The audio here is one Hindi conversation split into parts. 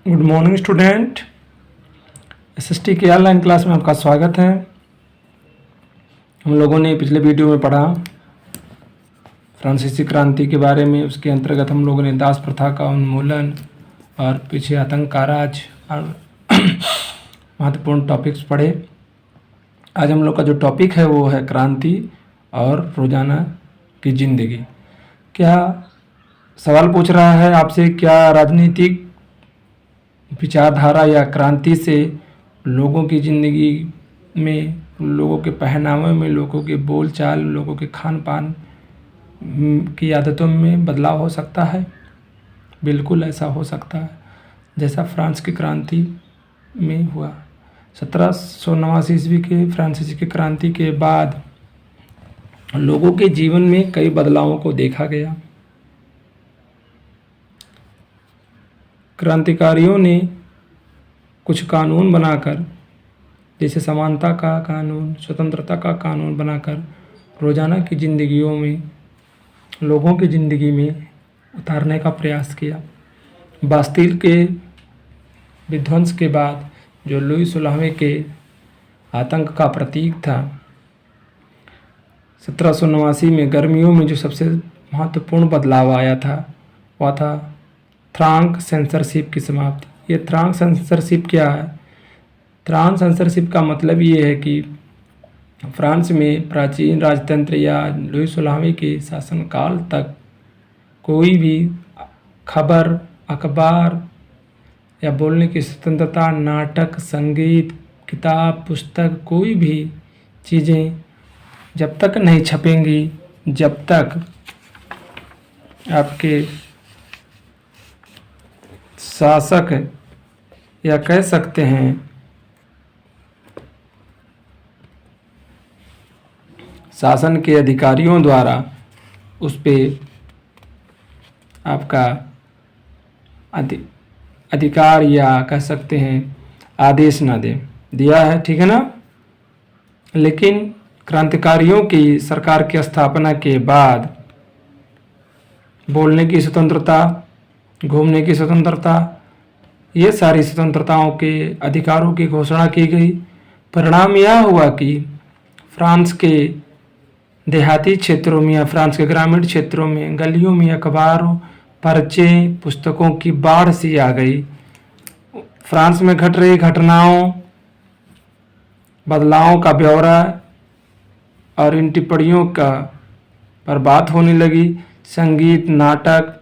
Good morning student. एसएसटी की ऑनलाइन क्लास में आपका स्वागत है। हम लोगों ने पिछले वीडियो में पढ़ा फ्रांसीसी क्रांति के बारे में। उसके अंतर्गत हम लोगों ने दास प्रथा का उन्मूलन और पीछे आतंक का राज और महत्वपूर्ण टॉपिक्स पढ़े। आज हम लोग का जो टॉपिक है वो है क्रांति और रोज़ाना की ज़िंदगी। क्या सवाल पूछ रहा है आपसे, क्या राजनीतिक विचारधारा या क्रांति से लोगों की ज़िंदगी में, लोगों के पहनावे में, लोगों के बोलचाल, लोगों के खान पान की आदतों में बदलाव हो सकता है? बिल्कुल ऐसा हो सकता है, जैसा फ्रांस की क्रांति में हुआ। 1789 ईस्वी के फ्रांसीसी की क्रांति के बाद लोगों के जीवन में कई बदलावों को देखा गया। क्रांतिकारियों ने कुछ कानून बनाकर, जैसे समानता का कानून, स्वतंत्रता का कानून बनाकर रोज़ाना की ज़िंदगियों में, लोगों की ज़िंदगी में उतारने का प्रयास किया। बास्तिल के विध्वंस के बाद जो लुई 16वें के आतंक का प्रतीक था, 1789 में गर्मियों में जो सबसे महत्वपूर्ण बदलाव आया था वह था फ्रांक सेंसरशिप की समाप्ति। ये फ्रांक सेंसरशिप क्या है? फ्रांक सेंसरशिप का मतलब ये है कि फ्रांस में प्राचीन राजतंत्र या लुई 16वें के शासनकाल तक कोई भी खबर, अखबार या बोलने की स्वतंत्रता, नाटक, संगीत, किताब, पुस्तक, कोई भी चीज़ें जब तक नहीं छपेंगी, जब तक आपके शासक या कह सकते हैं शासन के अधिकारियों द्वारा उस पे आपका अधिकार या कह सकते हैं आदेश ना दे दिया है, ठीक है ना। लेकिन क्रांतिकारियों की सरकार की स्थापना के बाद बोलने की स्वतंत्रता, घूमने की स्वतंत्रता, ये सारी स्वतंत्रताओं के अधिकारों की घोषणा की गई। परिणाम यह हुआ कि फ्रांस के देहाती क्षेत्रों में या फ्रांस के ग्रामीण क्षेत्रों में, गलियों में अखबारों, पर्चे, पुस्तकों की बाढ़ सी आ गई। फ्रांस में घट रही घटनाओं, बदलावों का ब्यौरा और इन टिप्पणियों का पर बात होने लगी। संगीत, नाटक,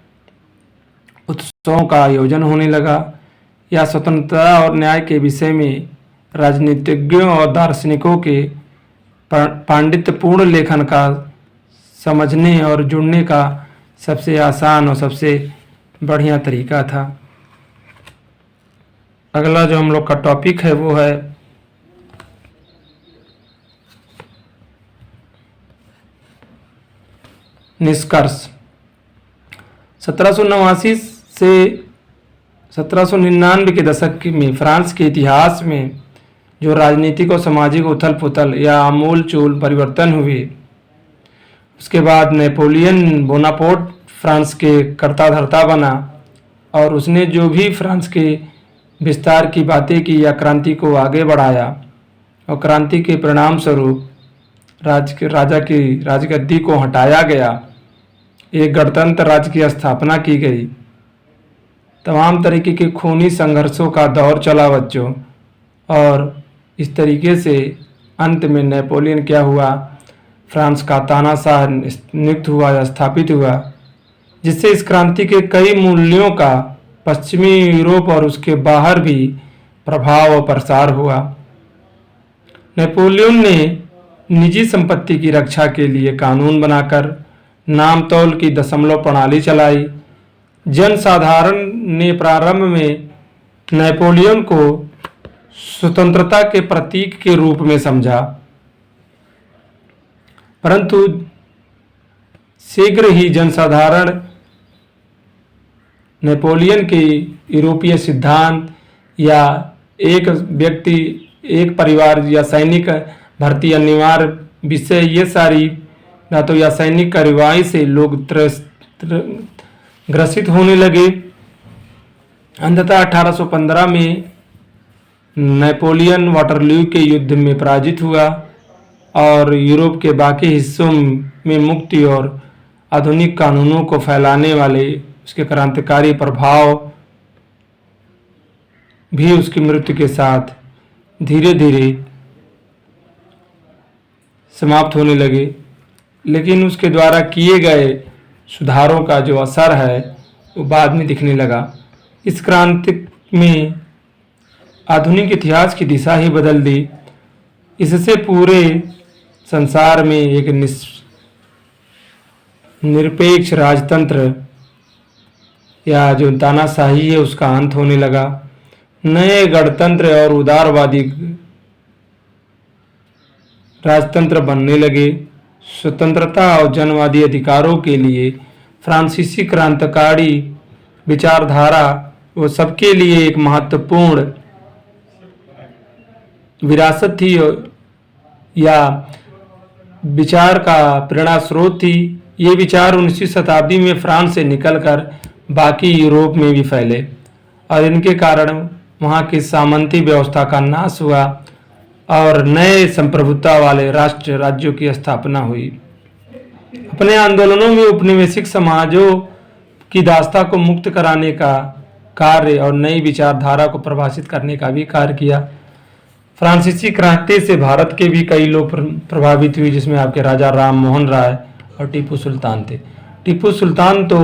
उत्सवों का आयोजन होने लगा या स्वतंत्रता और न्याय के विषय में राजनीतिज्ञों और दार्शनिकों के पांडित्यपूर्ण लेखन का समझने और जुड़ने का सबसे आसान और सबसे बढ़िया तरीका था। अगला जो हम लोग का टॉपिक है वो है निष्कर्ष। 1789 से 1799 के दशक में फ्रांस के इतिहास में जो राजनीतिक और सामाजिक उथल पुथल या आमूल चूल परिवर्तन हुए, उसके बाद नेपोलियन बोनापार्ट फ्रांस के कर्ता धर्ता बना और उसने जो भी फ्रांस के विस्तार की बातें की या क्रांति को आगे बढ़ाया, और क्रांति के परिणाम स्वरूप राजा की राजगद्दी को हटाया गया, एक गणतंत्र राज्य की स्थापना की गई। तमाम तरीके के खूनी संघर्षों का दौर चला बच्चों, और इस तरीके से अंत में नेपोलियन क्या हुआ, फ्रांस का तानाशाह नियुक्त हुआ या स्थापित हुआ, जिससे इस क्रांति के कई मूल्यों का पश्चिमी यूरोप और उसके बाहर भी प्रभाव और प्रसार हुआ। नेपोलियन ने निजी संपत्ति की रक्षा के लिए कानून बनाकर नाम तौल की दशमलव प्रणाली चलाई। जनसाधारण ने प्रारंभ में नेपोलियन को स्वतंत्रता के प्रतीक के रूप में समझा, परंतु शीघ्र ही जनसाधारण नेपोलियन के यूरोपीय सिद्धांत या एक व्यक्ति, एक परिवार या सैनिक भर्ती अनिवार्य विषय, ये सारी बातों या सैनिक कार्रवाई से लोग ग्रसित होने लगे अंततः 1815 में नेपोलियन वाटरलू के युद्ध में पराजित हुआ और यूरोप के बाकी हिस्सों में मुक्ति और आधुनिक कानूनों को फैलाने वाले उसके क्रांतिकारी प्रभाव भी उसकी मृत्यु के साथ धीरे धीरे समाप्त होने लगे। लेकिन उसके द्वारा किए गए सुधारों का जो असर है वो बाद में दिखने लगा। इस क्रांति में आधुनिक इतिहास की दिशा ही बदल दी। इससे पूरे संसार में एक निरपेक्ष राजतंत्र या जो तानाशाही है उसका अंत होने लगा। नए गणतंत्र और उदारवादी राजतंत्र बनने लगे। स्वतंत्रता और जनवादी अधिकारों के लिए फ्रांसीसी क्रांतिकारी विचारधारा वो सबके लिए एक महत्वपूर्ण विरासत थी या विचार का प्रेरणा स्रोत थी। ये विचार 19वीं शताब्दी में फ्रांस से निकलकर बाकी यूरोप में भी फैले और इनके कारण वहाँ की सामंती व्यवस्था का नाश हुआ और नए संप्रभुता वाले राष्ट्र राज्यों की स्थापना हुई। अपने आंदोलनों में औपनिवेशिक समाजों की दास्ता को मुक्त कराने का कार्य और नई विचारधारा को परिभाषित करने का भी कार्य किया। फ्रांसीसी क्रांति से भारत के भी कई लोग प्रभावित हुए, जिसमें आपके राजा राम मोहन राय और टीपू सुल्तान थे। टीपू सुल्तान तो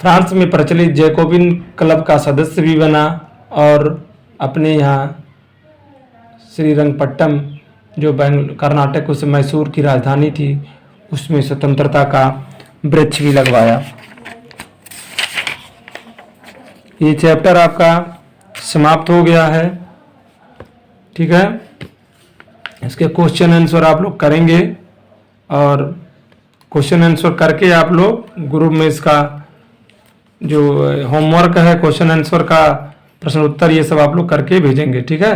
फ्रांस में प्रचलित जैकोबिन क्लब का सदस्य भी बना और अपने यहाँ श्रीरंगपट्टम जो कर्नाटक उस मैसूर की राजधानी थी उसमें स्वतंत्रता का वृक्ष भी लगवाया। ये चैप्टर आपका समाप्त हो गया है। ठीक है, इसके क्वेश्चन आंसर आप लोग करेंगे और क्वेश्चन आंसर करके आप लोग ग्रुप में इसका जो होमवर्क है क्वेश्चन आंसर का प्रश्न उत्तर ये सब आप लोग करके भेजेंगे। ठीक है,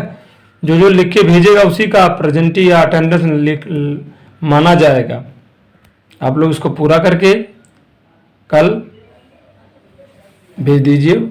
जो जो लिख के भेजेगा उसी का प्रेजेंटी या अटेंडेंस माना जाएगा। आप लोग इसको पूरा करके कल भेज दीजिए।